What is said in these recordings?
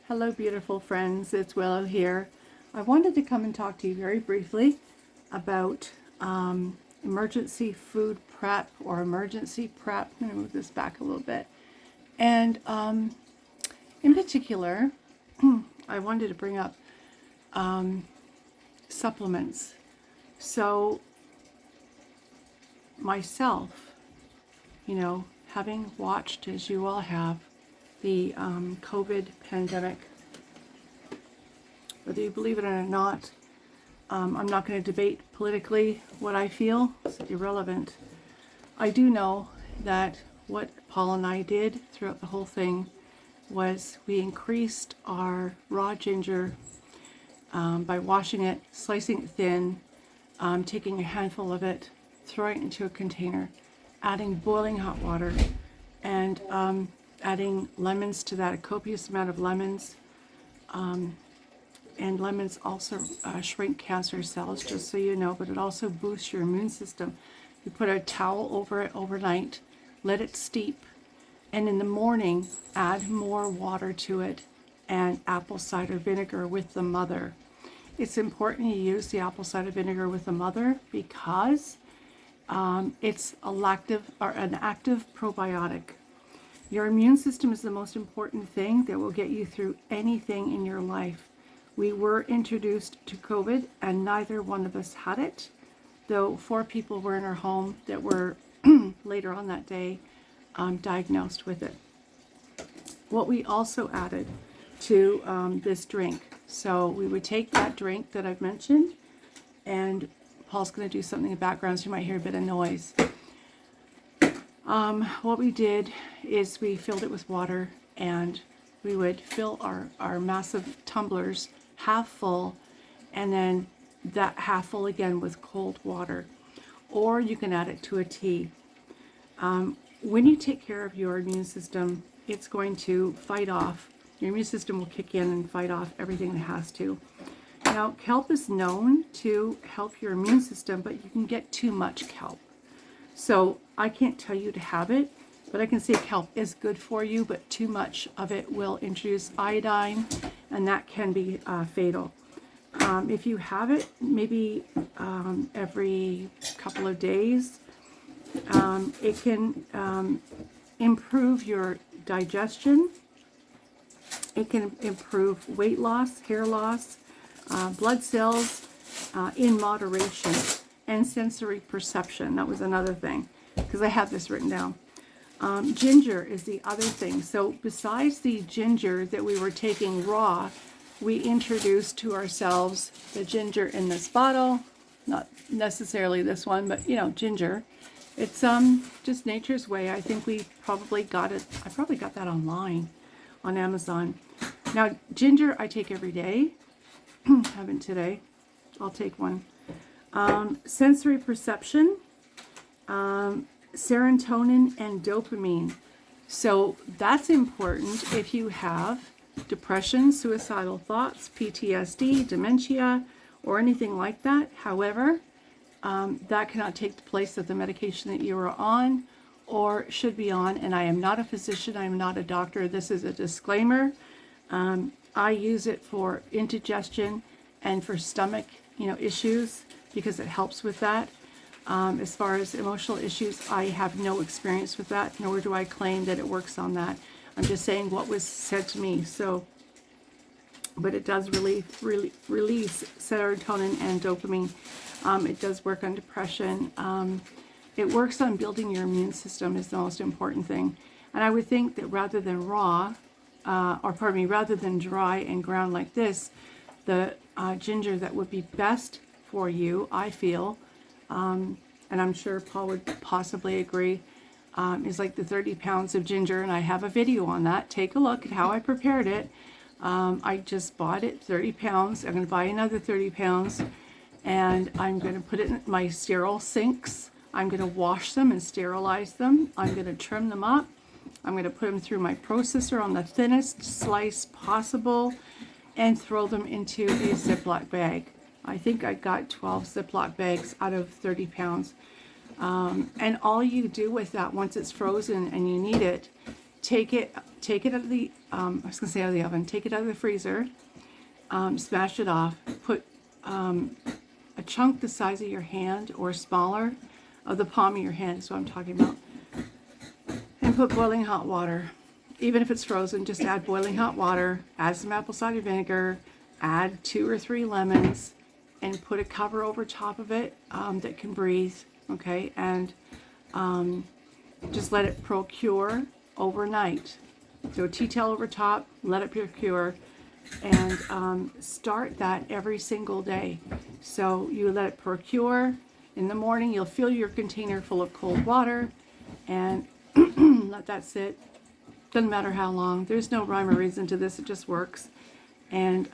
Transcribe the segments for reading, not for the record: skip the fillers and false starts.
Hello, beautiful friends. It's Willow here. I wanted to come and talk to you very briefly about emergency food prep or emergency prep. I'm going to move this back a little bit. And in particular, I wanted to bring up supplements. So, myself, having watched, as you all have, the COVID pandemic, whether you believe it or not, I'm not going to debate politically what I feel. It's irrelevant. I do know that what Paul and I did throughout the whole thing was we increased our raw ginger by washing it, slicing it thin, taking a handful of it, throwing it into a container, adding boiling hot water, and adding lemons to that, a copious amount of lemons. And lemons also shrink cancer cells, just so you know, but it also boosts your immune system. You put a towel over it overnight, let it steep, and in the morning, add more water to it and apple cider vinegar with the mother. It's important you use the apple cider vinegar with the mother because it's an active probiotic. Your immune system is the most important thing that will get you through anything in your life. We were introduced to COVID and neither one of us had it, though 4 people were in our home that were later on that day diagnosed with it. What we also added to this drink, so we would take that drink that I've mentioned, and Paul's going to do something in the background so you might hear a bit of noise. What we did is we filled it with water, and we would fill our massive tumblers half full, and then that half full again with cold water. Or you can add it to a tea. When you take care of your immune system, it's going to fight off. Your immune system will kick in and fight off everything it has to. Now, kelp is known to help your immune system, but you can get too much kelp. So I can't tell you to have it, but I can say kelp is good for you, but too much of it will introduce iodine, and that can be fatal. If you have it, maybe every couple of days, it can improve your digestion. It can improve weight loss, hair loss, blood cells in moderation, and sensory perception. That was another thing, because I have this written down. Ginger is the other thing. So besides the ginger that we were taking raw, we introduced to ourselves the ginger in this bottle. Not necessarily this one, but ginger. It's just nature's way. I think we probably got it. I probably got that online on Amazon. Now, ginger I take every day. Haven't today. I'll take one. Sensory perception, serotonin, and dopamine. So that's important if you have depression, suicidal thoughts, PTSD, dementia, or anything like that. However, that cannot take the place of the medication that you are on or should be on. And I am not a physician. I am not a doctor. This is a disclaimer. I use it for indigestion and for stomach, issues, because it helps with that. As far as emotional issues, I have no experience with that, nor do I claim that it works on that. I'm just saying what was said to me. So, but it does release serotonin and dopamine. It does work on depression. It works on building your immune system is the most important thing. And I would think that rather than rather than dry and ground like this, the ginger that would be best for you, I feel, and I'm sure Paul would possibly agree, is like the 30 pounds of ginger, and I have a video on that. Take a look at how I prepared it. I just bought it, 30 pounds. I'm going to buy another 30 pounds, and I'm going to put it in my sterile sinks. I'm going to wash them and sterilize them. I'm going to trim them up. I'm going to put them through my processor on the thinnest slice possible and throw them into a Ziploc bag. I think I got 12 Ziploc bags out of 30 pounds. And all you do with that, once it's frozen and you need it, take it out of the, I was going to say out of the oven, take it out of the freezer, smash it off, put a chunk the size of your hand or smaller of the palm of your hand is what I'm talking about, and put boiling hot water. Even if it's frozen, just add boiling hot water, add some apple cider vinegar, add 2 or 3 lemons, and put a cover over top of it that can breathe, okay? And just let it procure overnight. So tea towel over top, let it procure, and start that every single day. So you let it procure. In the morning, you'll fill your container full of cold water and let that sit. Doesn't matter how long. There's no rhyme or reason to this. It just works. And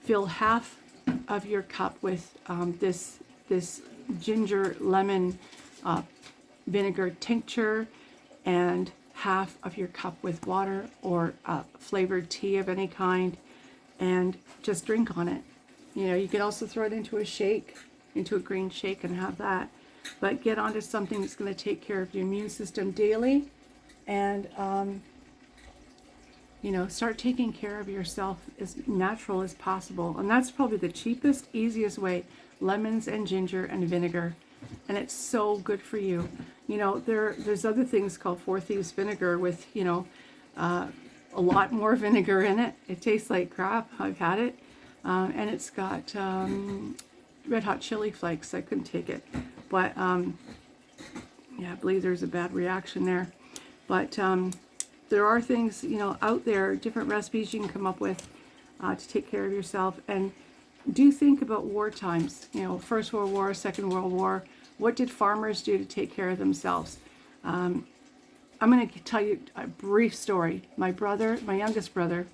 fill half of your cup with this ginger lemon vinegar tincture, and half of your cup with water or flavored tea of any kind, and just drink on it. You know, you could also throw it into a shake, into a green shake, and have that. But get onto something that's going to take care of your immune system daily, and you know, start taking care of yourself as natural as possible. And that's probably the cheapest, easiest way. Lemons and ginger and vinegar, and it's so good for you. You know, there's other things called Four Thieves vinegar with, you know, a lot more vinegar in it. It tastes like crap. I've had it, and it's got red hot chili flakes. I couldn't take it, but yeah, I believe there's a bad reaction there. But there are things, you know, out there, different recipes you can come up with to take care of yourself. And do think about war times. You know, First World War, Second World War. What did farmers do to take care of themselves? I'm going to tell you a brief story. My youngest brother,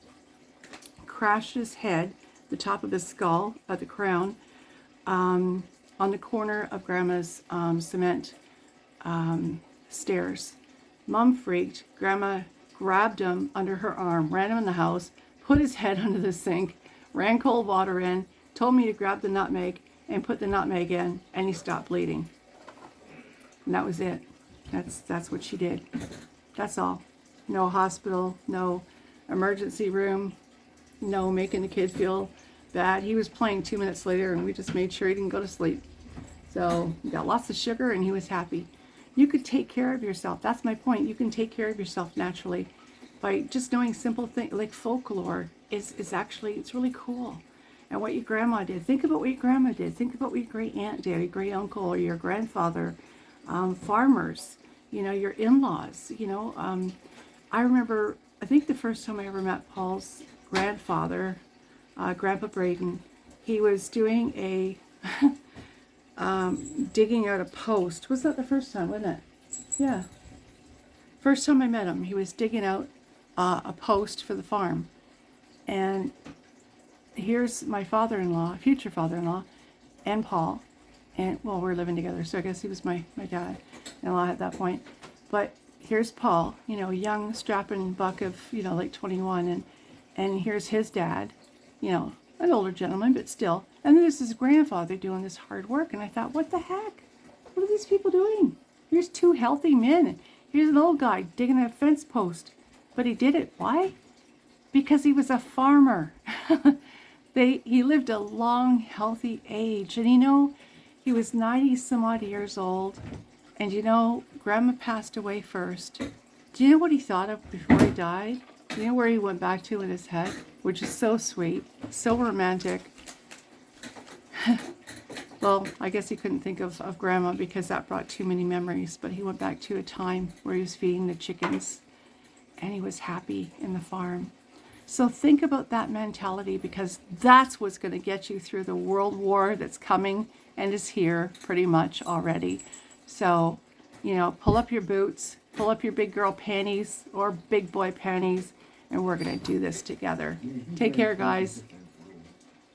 crashed his head, the top of his skull, the crown, on the corner of Grandma's cement stairs. Mom freaked. Grandma grabbed him under her arm, ran him in the house, put his head under the sink, ran cold water in, told me to grab the nutmeg and put the nutmeg in, and he stopped bleeding. And that was it. That's what she did. That's all. No hospital, no emergency room, no making the kid feel bad. He was playing 2 minutes later, and we just made sure he didn't go to sleep. So he got lots of sugar, and he was happy. You could take care of yourself. That's my point. You can take care of yourself naturally by just knowing simple things. Like folklore is actually, it's really cool. And what your grandma did. Think about what your grandma did. Think about what your great aunt did, your great uncle, or your grandfather. Farmers, you know, your in-laws. You know, I remember, I think the first time I ever met Paul's grandfather, Grandpa Braden, he was doing a digging out a post. Was that the first time, wasn't it? Yeah. First time I met him, he was digging out a post for the farm. And here's my father-in-law, future father-in-law, and Paul. And, well, we're living together, so I guess he was my dad-in-law at that point. But here's Paul, you know, young, strapping buck of, you know, like 21. And here's his dad, you know, an older gentleman, but still. And then there's his grandfather doing this hard work. And I thought, what the heck? What are these people doing? Here's 2 healthy men. And here's an old guy digging a fence post. But he did it. Why? Because he was a farmer. He lived a long, healthy age. And you know, he was 90 some odd years old. And you know, Grandma passed away first. Do you know what he thought of before he died? Do you know where he went back to in his head? Which is so sweet, so romantic. Well, I guess he couldn't think of Grandma because that brought too many memories. But he went back to a time where he was feeding the chickens. And he was happy in the farm. So think about that mentality, because that's what's going to get you through the world war that's coming and is here pretty much already. So, you know, pull up your boots, pull up your big girl panties or big boy panties, and we're going to do this together. Take care, guys.